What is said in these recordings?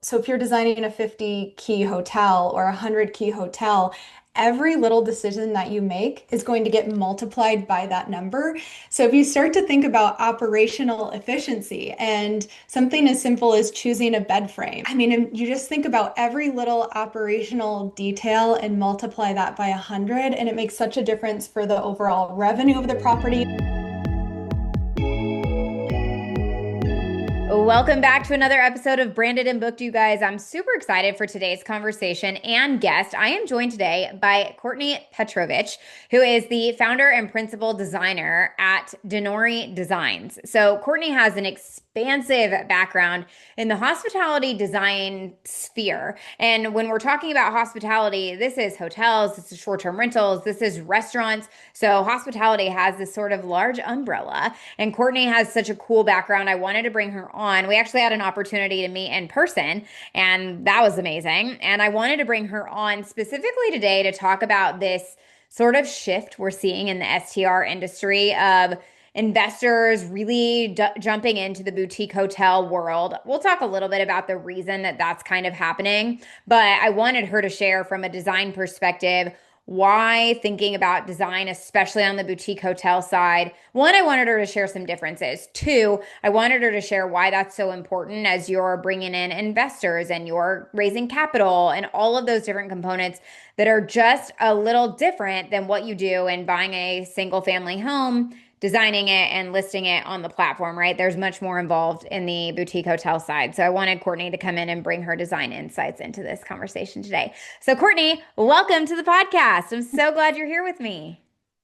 So if you're designing a 50 key hotel or a 100 key hotel, every little decision that you make is going to get multiplied by that number. So if you start to think about operational efficiency and something as simple as choosing a bed frame, I mean, and you just think about every little operational detail and multiply that by 100, and it makes such a difference for the overall revenue of the property. Welcome back to another episode of Branded and Booked, you guys. I'm super excited for today's conversation and guest. I am joined today by Courtney Petrovich, who is the founder and principal designer at Deanery Designs. So, Courtney has an expansive background in the hospitality design sphere. And when we're talking about hospitality, this is hotels, this is short-term rentals, this is restaurants. So, hospitality has this sort of large umbrella. And Courtney has such a cool background. I wanted to bring her on. We actually had an opportunity to meet in person, and that was amazing. And I wanted to bring her on specifically today to talk about this sort of shift we're seeing in the STR industry of investors really jumping into the boutique hotel world. We'll talk a little bit about the reason that that's kind of happening, but I wanted her to share from a design perspective why thinking about design, especially on the boutique hotel side. One, I wanted her to share some differences. Two, I wanted her to share why that's so important as you're bringing in investors and you're raising capital and all of those different components that are just a little different than what you do in buying a single family home, designing it and listing it on the platform, right? There's much more involved in the boutique hotel side. So I wanted Courtney to come in and bring her design insights into this conversation today. So, Courtney, welcome to the podcast. I'm so glad you're here with me.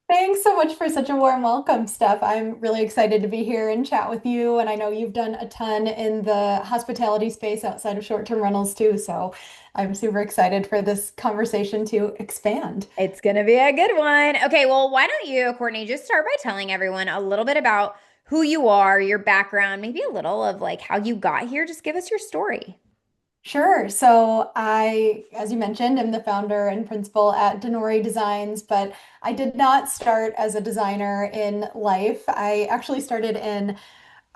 Thanks so much for such a warm welcome, Steph. I'm really excited to be here and chat with you. And I know you've done a ton in the hospitality space outside of short-term rentals too. So I'm super excited for this conversation to expand. It's going to be a good one. Okay, well, why don't you, Courtney, just start by telling everyone a little bit about who you are, your background, maybe a little of like how you got here. Just give us your story. Sure. So I, as you mentioned, am the founder and principal at Deanery Designs, but I did not start as a designer in life. I actually started in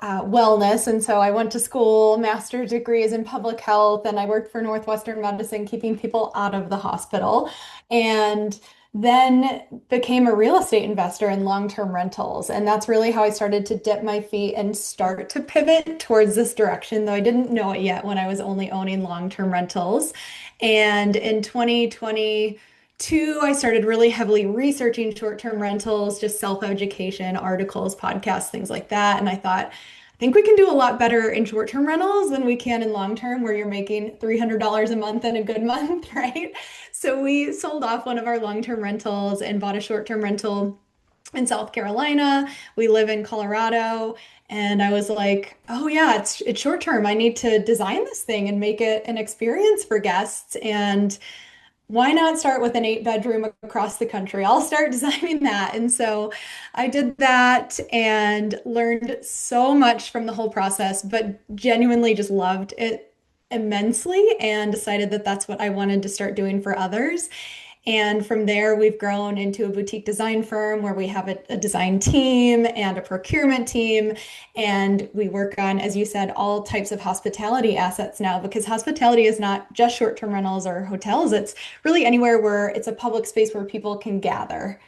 wellness. And so I went to school, master's degrees in public health, and I worked for Northwestern Medicine, keeping people out of the hospital. And then became a real estate investor in long-term rentals. And that's really how I started to dip my feet and start to pivot towards this direction, though I didn't know it yet when I was only owning long-term rentals. And in 2022, I started really heavily researching short-term rentals, just self-education, articles, podcasts, things like that. And I thought, I think we can do a lot better in short-term rentals than we can in long-term, where you're making $300 a month in a good month, right? So we sold off one of our long-term rentals and bought a short-term rental in South Carolina. We live in Colorado. And I was like, oh yeah, it's short term. I need to design this thing and make it an experience for guests. And why not start with an 8 bedroom across the country? I'll start designing that. And so I did that and learned so much from the whole process, but genuinely just loved it immensely and decided that that's what I wanted to start doing for others. And from there, we've grown into a boutique design firm where we have a design team and a procurement team. And we work on, as you said, all types of hospitality assets now, because hospitality is not just short-term rentals or hotels. It's really anywhere where it's a public space where people can gather.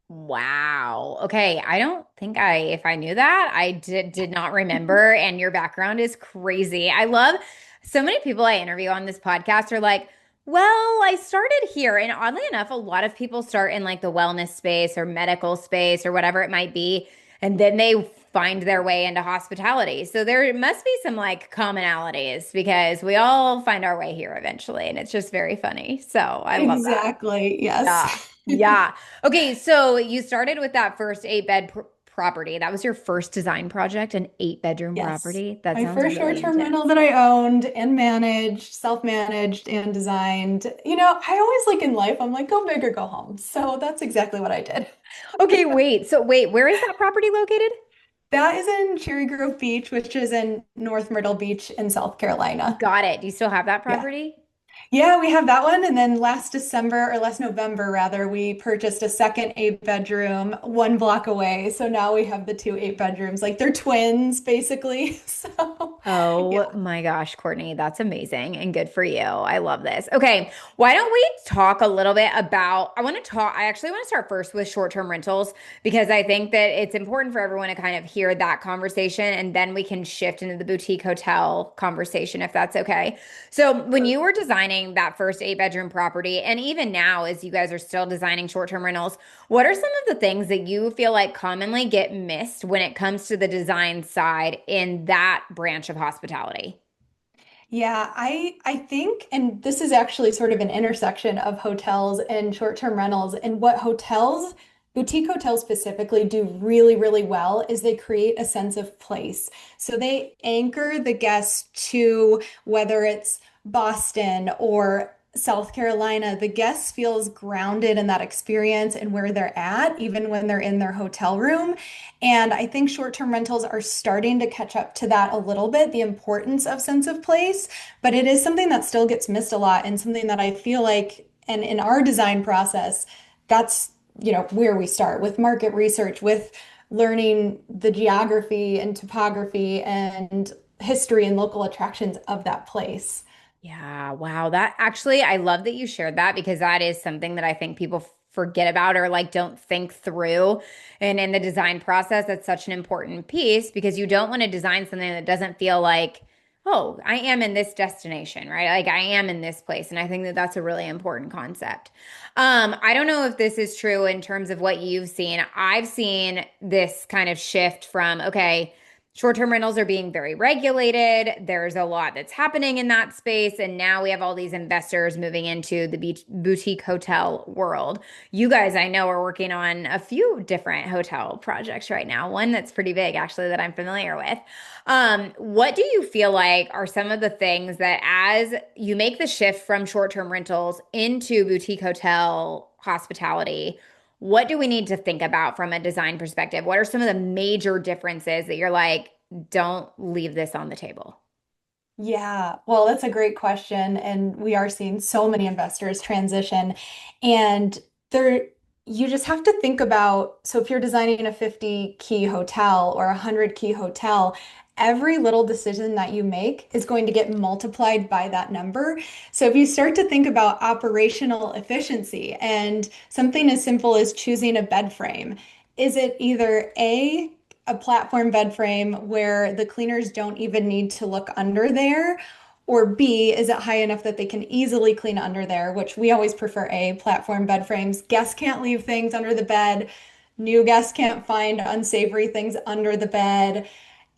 Wow. Okay. I don't think if I knew that, I did not remember. And your background is crazy. I love so many people I interview on this podcast are like, well, I started here. And oddly enough, a lot of people start in like the wellness space or medical space or whatever it might be. And then they find their way into hospitality. So there must be some like commonalities because we all find our way here eventually. And it's just very funny. So I love that. Exactly. Yes. Yeah. Yeah. Okay. So you started with that first property. That was your first design project, an 8 bedroom Yes. property. That My sounds first really short-term rental intense. that I owned and managed, self-managed and designed. You know, I always like in life, I'm like, go big or go home. So that's exactly what I did. Okay. Wait. So wait, where is that property located? That is in Cherry Grove Beach, which is in North Myrtle Beach in South Carolina. Got it. Do you still have that Yeah. property? Yeah, we have that one. And then last December, or last November rather, we purchased a second 8 bedroom 1 block away. So now we have the two 8 bedrooms. Like they're twins, basically. So Yeah. Oh my gosh, Courtney, that's amazing and good for you. I love this. Okay, why don't we talk a little bit about? I actually want to start first with short-term rentals because I think that it's important for everyone to kind of hear that conversation and then we can shift into the boutique hotel conversation if that's okay. So, when you were designing that first eight-bedroom property, and even now as you guys are still designing short-term rentals, what are some of the things that you feel like commonly get missed when it comes to the design side in that branch of hospitality? Yeah, I think, and this is actually sort of an intersection of hotels and short-term rentals. And what hotels, boutique hotels specifically, do really, really well is they create a sense of place. So they anchor the guests to whether it's Boston or South Carolina, the guest feels grounded in that experience and where they're at, even when they're in their hotel room. And I think short-term rentals are starting to catch up to that a little bit, the importance of sense of place, but it is something that still gets missed a lot and something that I feel like, and in our design process, that's, where we start with market research, with learning the geography and topography and history and local attractions of that place. Yeah, wow. That actually, I love that you shared that because that is something that I think people forget about or like don't think through. And in the design process, that's such an important piece because you don't want to design something that doesn't feel like, oh, I am in this destination, right? Like I am in this place. And I think that that's a really important concept. I don't know if this is true in terms of what you've seen. I've seen this kind of shift from, okay, short-term rentals are being very regulated. There's a lot that's happening in that space. And now we have all these investors moving into the boutique hotel world. You guys, I know, are working on a few different hotel projects right now. One that's pretty big, actually, that I'm familiar with. What do you feel like are some of the things that as you make the shift from short-term rentals into boutique hotel hospitality, what do we need to think about from a design perspective? What are some of the major differences that you're like, don't leave this on the table? Yeah, well, that's a great question. And we are seeing so many investors transition. And there, you just have to think about, so if you're designing a 50 key hotel or a 100 key hotel, every little decision that you make is going to get multiplied by that number. So if you start to think about operational efficiency and something as simple as choosing a bed frame, is it either a platform bed frame where the cleaners don't even need to look under there? Or B, is it high enough that they can easily clean under there, which we always prefer A, platform bed frames. Guests can't leave things under the bed. New guests can't find unsavory things under the bed.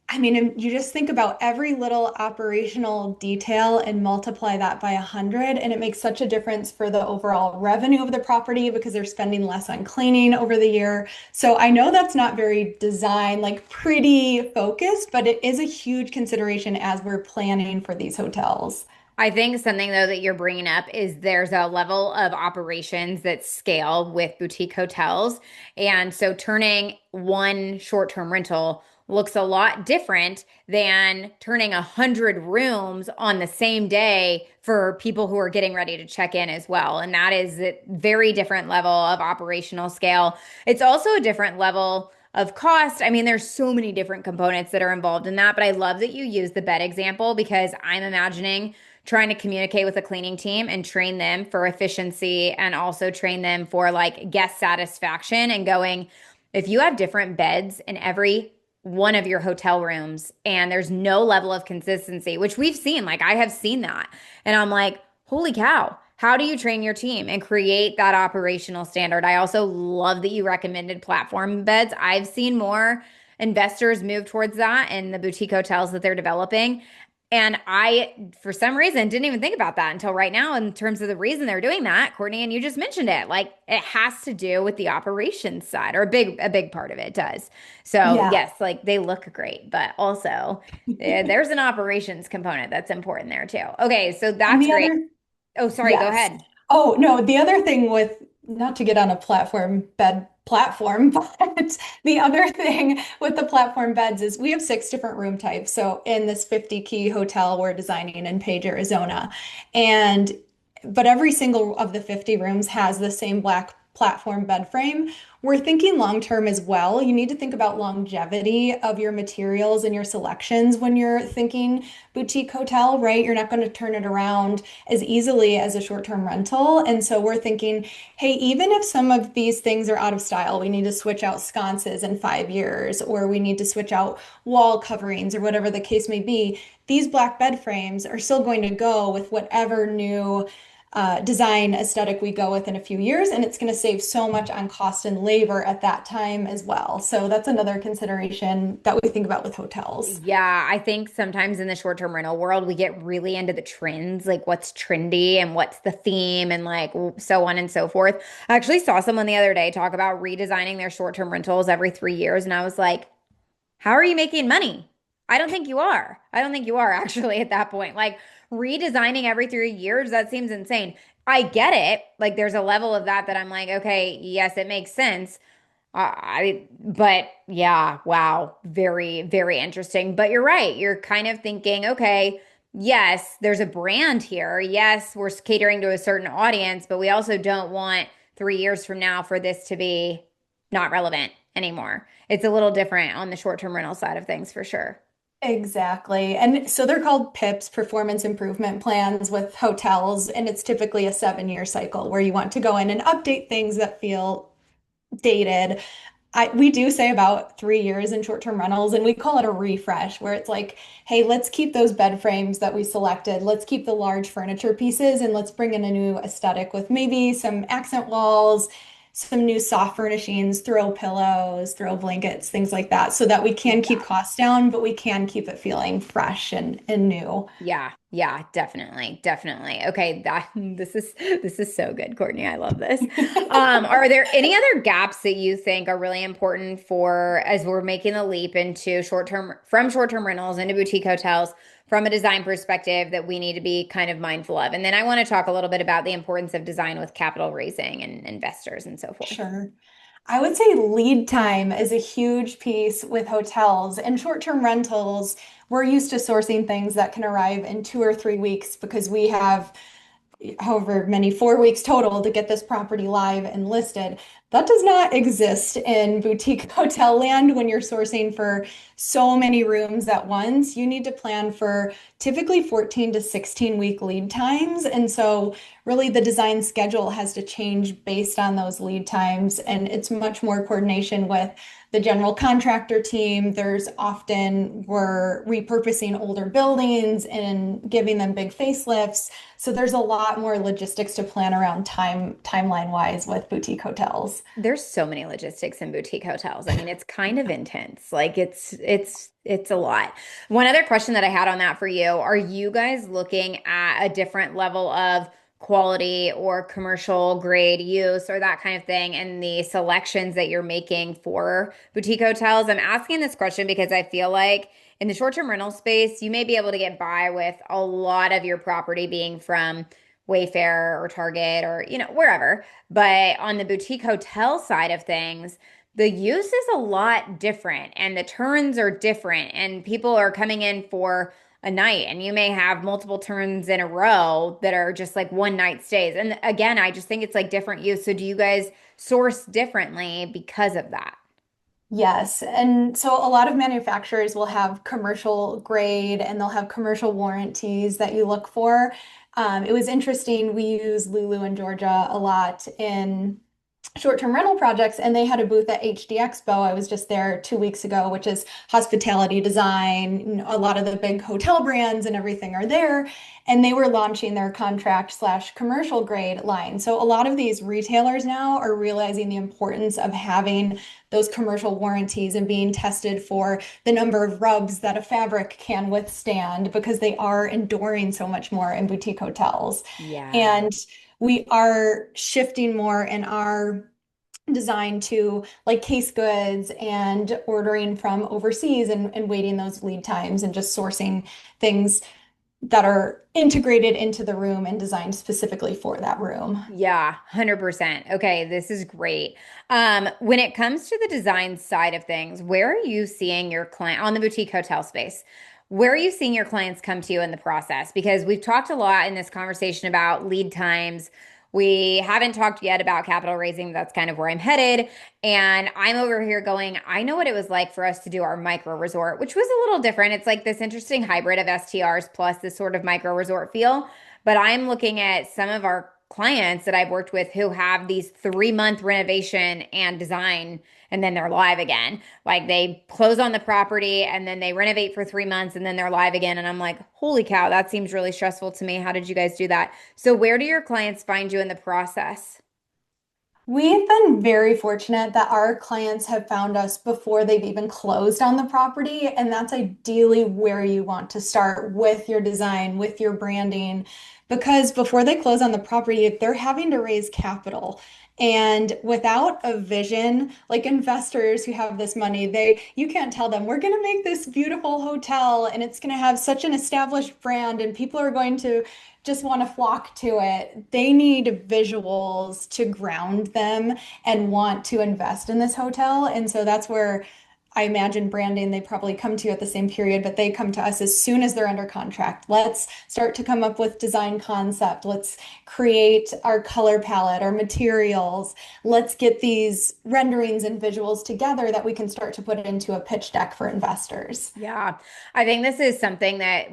I mean, and you just think about every little operational detail and multiply that by 100, and it makes such a difference for the overall revenue of the property because they're spending less on cleaning over the year. So I know that's not very design, like pretty focused, but it is a huge consideration as we're planning for these hotels. I think something though that you're bringing up is there's a level of operations that scale with boutique hotels. And so turning one short-term rental looks a lot different than turning 100 rooms on the same day for people who are getting ready to check in as well. And that is a very different level of operational scale. It's also a different level of cost. I mean, there's so many different components that are involved in that, but I love that you use the bed example because I'm imagining trying to communicate with a cleaning team and train them for efficiency and also train them for like guest satisfaction and going, if you have different beds in every one of your hotel rooms and there's no level of consistency, which we've seen, like I have seen that. And I'm like, holy cow, how do you train your team and create that operational standard? I also love that you recommended platform beds. I've seen more investors move towards that in the boutique hotels that they're developing. And I, for some reason, didn't even think about that until right now in terms of the reason they're doing that, Courtney, and you just mentioned it. Like it has to do with the operations side, or a big part of it does. So Yeah. yes, like they look great, but also there's an operations component that's important there too. Okay, so And that's the great. other Oh, sorry, go Yes. ahead. Oh, no, the other thing with not to get on a platform bed platform, but the other thing with the platform beds is we have six different room types. So in this 50 key hotel we're designing in Page, Arizona. And but every single of the 50 rooms has the same black platform bed frame. We're thinking long term as well. You need to think about longevity of your materials and your selections when you're thinking boutique hotel, right? You're not going to turn it around as easily as a short-term rental. And so we're thinking, hey, even if some of these things are out of style, we need to switch out sconces in 5 years, or we need to switch out wall coverings, or whatever the case may be. These black bed frames are still going to go with whatever new design aesthetic we go with in a few years, and it's going to save so much on cost and labor at that time as well. So that's another consideration that we think about with hotels. Yeah, I think sometimes in the short-term rental world, we get really into the trends, like what's trendy and what's the theme and like so on and so forth. I actually saw someone the other day talk about redesigning their short-term rentals every 3 years, and I was like, how are you making money? I don't think you are. I don't think you are actually at that point. Like redesigning every 3 years, that seems insane. I get it. Like there's a level of that I'm like, okay, yes, it makes sense. But yeah, wow, very, very interesting. But you're right. You're kind of thinking, okay, yes, there's a brand here. Yes, we're catering to a certain audience, but we also don't want 3 years from now for this to be not relevant anymore. It's a little different on the short-term rental side of things for sure. Exactly. And so they're called PIPs, performance improvement plans with hotels, and it's typically a 7 year cycle where you want to go in and update things that feel dated. We do say about 3 years in short-term rentals, and we call it a refresh, where it's like, hey, let's keep those bed frames that we selected. Let's keep the large furniture pieces, and let's bring in a new aesthetic with maybe some accent walls, some new soft furnishings, throw pillows, throw blankets, things like that, so that we can keep costs down, but we can keep it feeling fresh and new. Yeah, yeah, definitely, definitely. Okay, that this is so good, Courtney. I love this. Are there any other gaps that you think are really important for as we're making the leap into short-term rentals into boutique hotels from a design perspective that we need to be kind of mindful of? And then I want to talk a little bit about the importance of design with capital raising and investors and so forth. Sure. I would say lead time is a huge piece with hotels and short-term rentals. We're used to sourcing things that can arrive in 2 or 3 weeks because we have however many 4 weeks total to get this property live and listed. That does not exist in boutique hotel land when you're sourcing for so many rooms at once. You need to plan for typically 14 to 16 week lead times. And so, really, the design schedule has to change based on those lead times. And it's much more coordination with the general contractor team. There's often we're repurposing older buildings and giving them big facelifts. So there's a lot more logistics to plan around timeline wise with boutique hotels. There's so many logistics in boutique hotels. I mean, it's kind of intense. Like it's a lot. One other question that I had on that for you, are you guys looking at a different level of quality or commercial grade use or that kind of thing and the selections that you're making for boutique hotels? I'm asking this question because I feel like in the short-term rental space, you may be able to get by with a lot of your property being from Wayfair or Target or, wherever. But on the boutique hotel side of things, the use is a lot different and the turns are different and people are coming in for a night and you may have multiple turns in a row that are just like one night stays. And again, I just think it's like different use. So do you guys source differently because of that? Yes. And so a lot of manufacturers will have commercial grade and they'll have commercial warranties that you look for. It was interesting. We use Lulu in Georgia a lot in short-term rental projects, and they had a booth at HD Expo. I was just there 2 weeks ago, which is hospitality design. A lot of the big hotel brands and everything are there, and they were launching their contract slash commercial grade line. So a lot of these retailers now are realizing the importance of having those commercial warranties and being tested for the number of rubs that a fabric can withstand because they are enduring so much more in boutique hotels. Yeah. And we are shifting more in our design to like case goods and ordering from overseas and waiting those lead times and just sourcing things that are integrated into the room and designed specifically for that room. Yeah, 100%. Okay, this is great. When it comes to the design side of things, where are you seeing your client on the boutique hotel space? Where are you seeing your clients come to you in the process? Because we've talked a lot in this conversation about lead times. We haven't talked yet about capital raising. That's kind of where I'm headed. And I'm over here going, I know what it was like for us to do our micro resort, which was a little different. It's like this interesting hybrid of STRs plus this sort of micro resort feel. But I'm looking at some of our clients that I've worked with who have these 3-month renovation and design, and then they're live again. Like they close on the property and then they renovate for 3 months and then they're live again. And I'm like, holy cow, that seems really stressful to me. How did you guys do that? So, where do your clients find you in the process? We've been very fortunate that our clients have found us before they've even closed on the property, and that's ideally where you want to start with your design, with your branding, because before they close on the property, they're having to raise capital. And without a vision, like investors who have this money, you can't tell them, we're going to make this beautiful hotel and it's going to have such an established brand and people are going to just want to flock to it. They need visuals to ground them and want to invest in this hotel. And so that's where I imagine branding, they probably come to you at the same period, but they come to us as soon as they're under contract. Let's start to come up with design concept. Let's create our color palette, our materials. Let's get these renderings and visuals together that we can start to put into a pitch deck for investors. Yeah, I think this is something that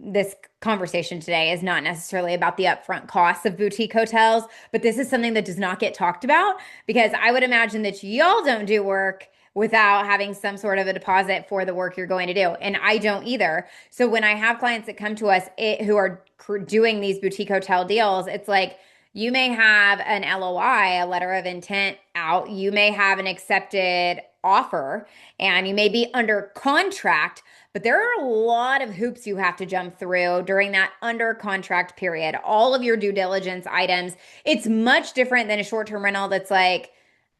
this conversation today is not necessarily about the upfront costs of boutique hotels, but this is something that does not get talked about because I would imagine that y'all don't do work without having some sort of a deposit for the work you're going to do. And I don't either. So when I have clients that come to us who are doing these boutique hotel deals, it's like, you may have an LOI, a letter of intent out. You may have an accepted offer and you may be under contract, but there are a lot of hoops you have to jump through during that under contract period. All of your due diligence items. It's much different than a short-term rental that's like,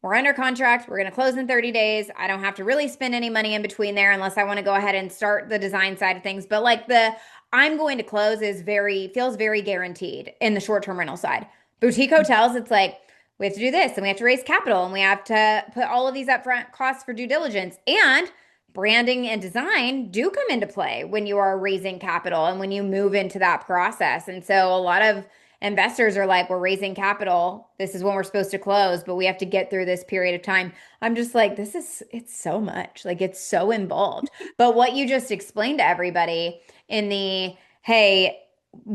we're under contract, we're going to close in 30 days. I don't have to really spend any money in between there unless I want to go ahead and start the design side of things. But like the I'm going to close feels very guaranteed in the short-term rental side. Boutique hotels, it's like we have to do this and we have to raise capital and we have to put all of these upfront costs for due diligence, and branding and design do come into play when you are raising capital and when you move into that process. And so a lot of investors are like, we're raising capital. This is when we're supposed to close, but we have to get through this period of time. I'm just like, it's so much. Like, it's so involved. But what you just explained to everybody in the, hey,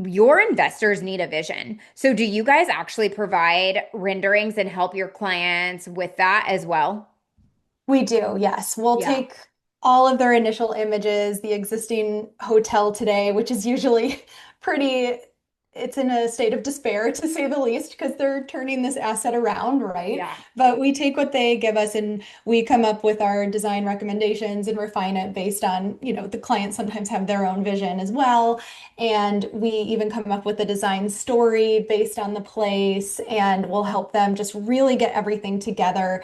your investors need a vision. So do you guys actually provide renderings and help your clients with that as well? We do, yes. We'll Yeah. take all of their initial images, the existing hotel today, which is usually pretty, it's in a state of despair to say the least, because they're turning this asset around, right? Yeah. But we take what they give us and we come up with our design recommendations and refine it based on, the clients sometimes have their own vision as well. And we even come up with a design story based on the place, and we'll help them just really get everything together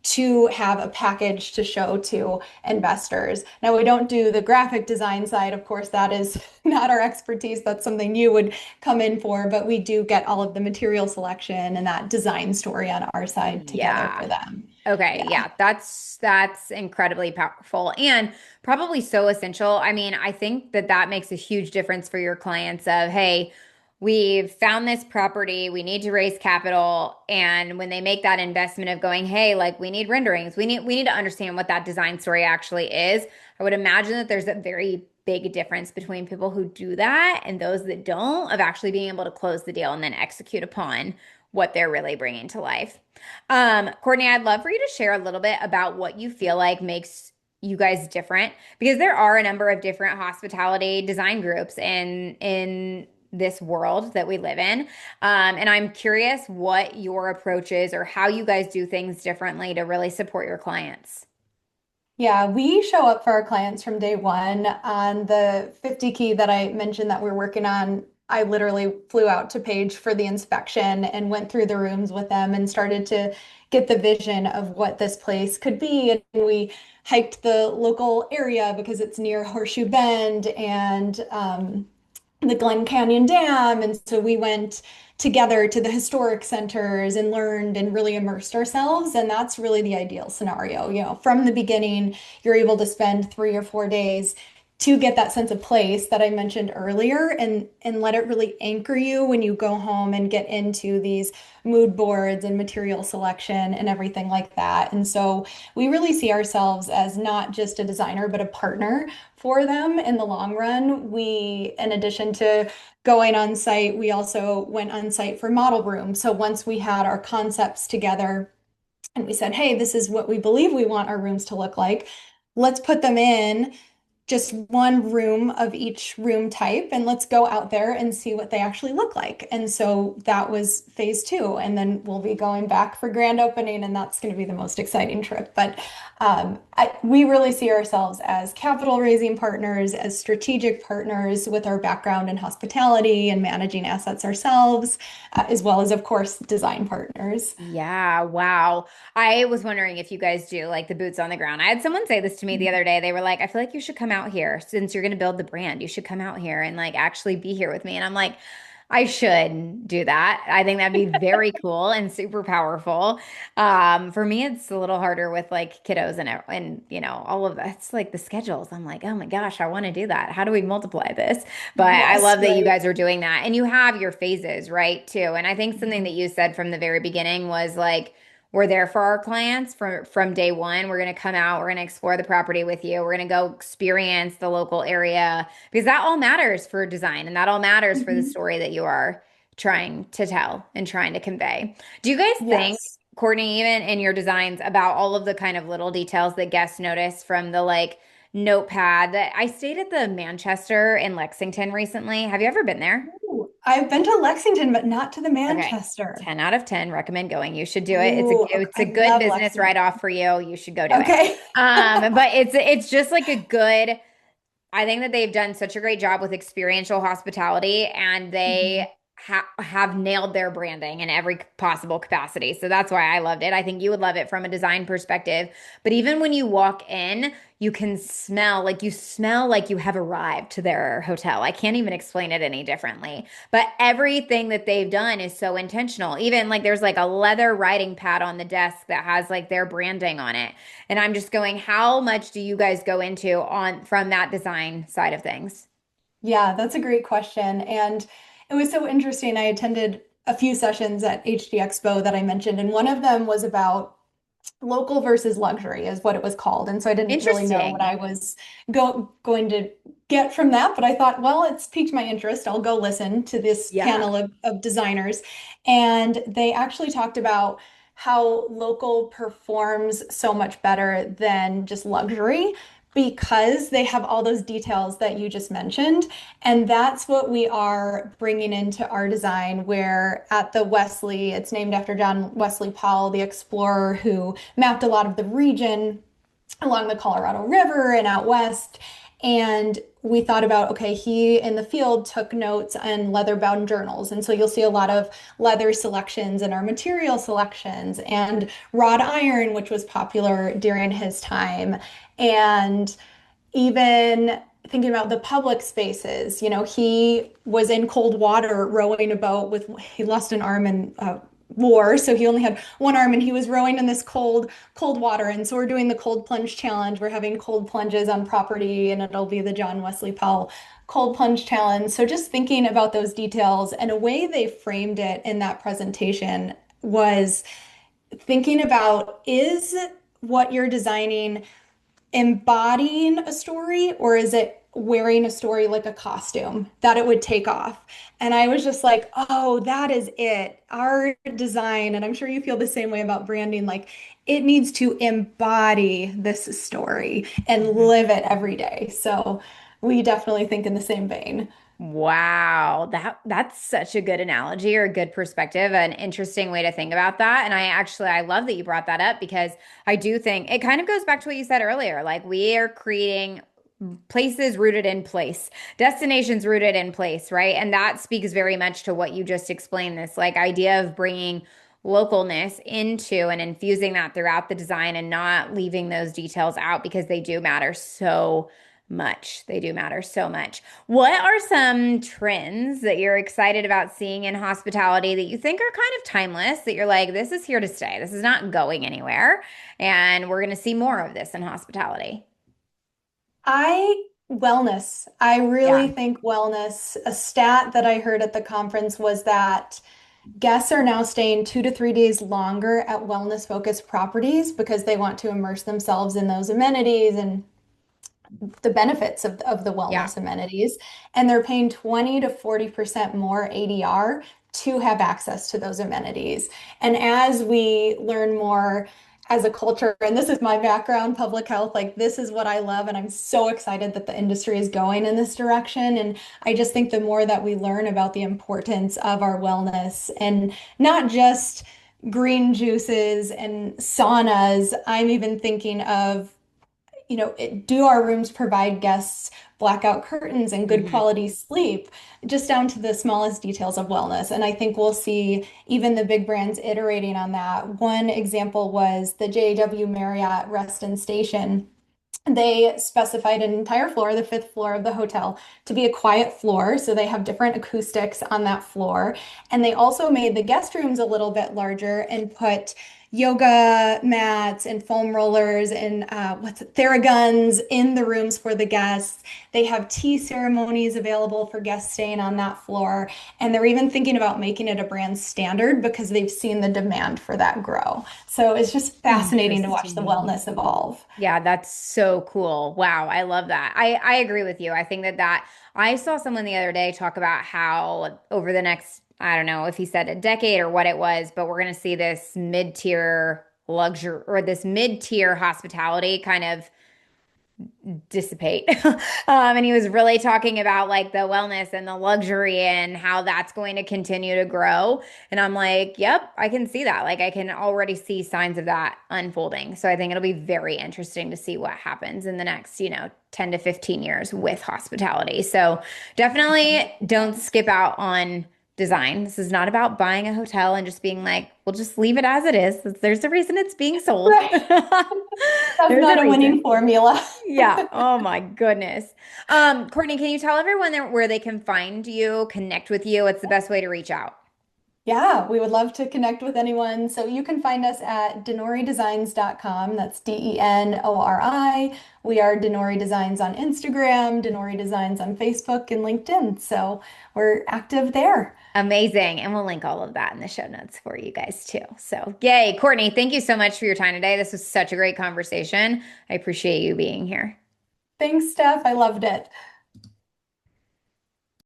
to have a package to show to investors. Now, we don't do the graphic design side. Of course, that is not our expertise. That's something you would come in for, but we do get all of the material selection and that design story on our side together for Yeah. them. Okay, Yeah. yeah, that's incredibly powerful and probably so essential. I mean, I think that that makes a huge difference for your clients of, hey, we've found this property, we need to raise capital, and when they make that investment of going, hey, like we need renderings, we need to understand what that design story actually is. I would imagine that there's a very big difference between people who do that and those that don't of actually being able to close the deal and then execute upon what they're really bringing to life. Courtney, I'd love for you to share a little bit about what you feel like makes you guys different because there are a number of different hospitality design groups in this world that we live in. And I'm curious what your approach is or how you guys do things differently to really support your clients. Yeah, we show up for our clients from day one. On the 50 key that I mentioned that we're working on, I literally flew out to Page for the inspection and went through the rooms with them and started to get the vision of what this place could be. And we hiked the local area because it's near Horseshoe Bend and the Glen Canyon Dam. And so we went together to the historic centers and learned and really immersed ourselves. And that's really the ideal scenario. From the beginning, you're able to spend 3 or 4 days to get that sense of place that I mentioned earlier and let it really anchor you when you go home and get into these mood boards and material selection and everything like that. And so we really see ourselves as not just a designer, but a partner for them in the long run. We, in addition to going on site, we also went on site for model room. So once we had our concepts together, and we said, hey, this is what we believe we want our rooms to look like. Let's put them in just one room of each room type and let's go out there and see what they actually look like. And so that was phase two. And then we'll be going back for grand opening, and that's going to be the most exciting trip. But we really see ourselves as capital raising partners, as strategic partners with our background in hospitality and managing assets ourselves, as well as, of course, design partners. Yeah, wow. I was wondering if you guys do like the boots on the ground. I had someone say this to me the other day. They were like, I feel like you should come out here since you're going to build the brand. You should come out here and like actually be here with me. And I'm like, I should do that. I think that'd be very cool and super powerful. For me, it's a little harder with like kiddos and all of that. It's like the schedules. I'm like, oh my gosh, I want to do that. How do we multiply this? But I Yes, love that you right. guys are doing that. And you have your phases, right? Too. And I think something that Mhm. you said from the very beginning was like, we're there for our clients from day one. We're going to come out, we're going to explore the property with you. We're going to go experience the local area because that all matters for design and that all matters for the Mhm. story that you are trying to tell and trying to convey. Do you guys think, Yes. Courtney, even in your designs about all of the kind of little details that guests notice from the like notepad that I stayed at the Manchester in Lexington recently. Have you ever been there? Ooh, I've been to Lexington, but not to the Okay. Manchester. 10 out of 10 recommend going. You should do it. It's a Ooh, okay. it's a I good love business Lexington. write-off for you. You should go do it. Okay. But it's just like a good I think that they've done such a great job with experiential hospitality and they Mhm. have nailed their branding in every possible capacity. So that's why I loved it. I think you would love it from a design perspective. But even when you walk in, you smell like you have arrived to their hotel. I can't even explain it any differently. But everything that they've done is so intentional. Even like there's like a leather writing pad on the desk that has like their branding on it. And I'm just going, how much do you guys go into on from that design side of things? Yeah, that's a great question. And it was so interesting. I attended a few sessions at HD Expo that I mentioned, and one of them was about local versus luxury is what it was called. And so I didn't really know what Interesting. I was going to get from that, but I thought, well, it's piqued my interest. I'll go listen to this Yeah. panel of designers. And they actually talked about how local performs so much better than just luxury because they have all those details that you just mentioned. And that's what we are bringing into our design, where at the Wesley, it's named after John Wesley Powell, the explorer who mapped a lot of the region along the Colorado River and out west. And we thought about, okay, he in the field took notes on leather bound journals. And so you'll see a lot of leather selections in our material selections and wrought iron, which was popular during his time. And even thinking about the public spaces, he was in cold water rowing a boat he lost an arm in war, so he only had one arm and he was rowing in this cold water. And so we're doing the cold plunge challenge. We're having cold plunges on property, and it'll be the John Wesley Powell cold plunge challenge. So just thinking about those details and a way they framed it in that presentation was thinking about, is what you're designing embodying a story, or is it wearing a story like a costume that it would take off? And I was just like, oh, that is it. Our design, and I'm sure you feel the same way about branding, like it needs to embody this story and Mhm. live it every day. So we definitely think in the same vein. Wow, that's such a good analogy or a good perspective, an interesting way to think about that. And I love that you brought that up because I do think it kind of goes back to what you said earlier. Like we are creating places rooted in place, destinations rooted in place, right? And that speaks very much to what you just explained, this like idea of bringing localness into and infusing that throughout the design and not leaving those details out because they do matter so much. They do matter so much. What are some trends that you're excited about seeing in hospitality that you think are kind of timeless, that you're like, this is here to stay? This is not going anywhere. And we're going to see more of this in hospitality. I Wellness. I really Yeah. think wellness. A stat that I heard at the conference was that guests are now staying 2 to 3 days longer at wellness-focused properties because they want to immerse themselves in those amenities and the benefits of the Yeah. wellness amenities, and they're paying 20 to 40% more ADR to have access to those amenities. And as we learn more as a culture, and this is my background, public health, like this is what I love, and I'm so excited that the industry is going in this direction. And I just think the more that we learn about the importance of our wellness and not just green juices and saunas, I'm even thinking of do our rooms provide guests blackout curtains and good Hmm. quality sleep, just down to the smallest details of wellness. And I think we'll see even the big brands iterating on that. One example was the JW Marriott Reston Station. They specified an entire floor, the fifth floor of the hotel, to be a quiet floor. So they have different acoustics on that floor. And they also made the guest rooms a little bit larger and put yoga mats and foam rollers and Theraguns in the rooms for the guests. They have tea ceremonies available for guests staying on that floor. And they're even thinking about making it a brand standard because they've seen the demand for that grow. So it's just fascinating to watch the Interesting. wellness evolve. Yeah, that's so cool. Wow, I love that. I agree with you. I think that I saw someone the other day talk about how over the next, I don't know if he said a decade or what it was, but we're going to see this mid-tier luxury or this mid-tier hospitality kind of dissipate. And he was really talking about like the wellness and the luxury and how that's going to continue to grow. And I'm like, yep, I can see that. Like I can already see signs of that unfolding. So I think it'll be very interesting to see what happens in the next, 10 to 15 years with hospitality. So definitely don't skip out on design. This is not about buying a hotel and just being like, we'll just leave it as it is. There's a reason it's being sold. Right. That's There's not a a winning reason. formula. Yeah. Oh my goodness. Courtney, can you tell everyone where they can find you, connect with you? What's the best way to reach out? Yeah, we would love to connect with anyone. So you can find us at denoridesigns.com. That's Denori. We are Denori Designs on Instagram, Denori Designs on Facebook and LinkedIn. So we're active there. Amazing. And we'll link all of that in the show notes for you guys too. So, yay. Courtney, thank you so much for your time today. This was such a great conversation. I appreciate you being here. Thanks, Steph. I loved it.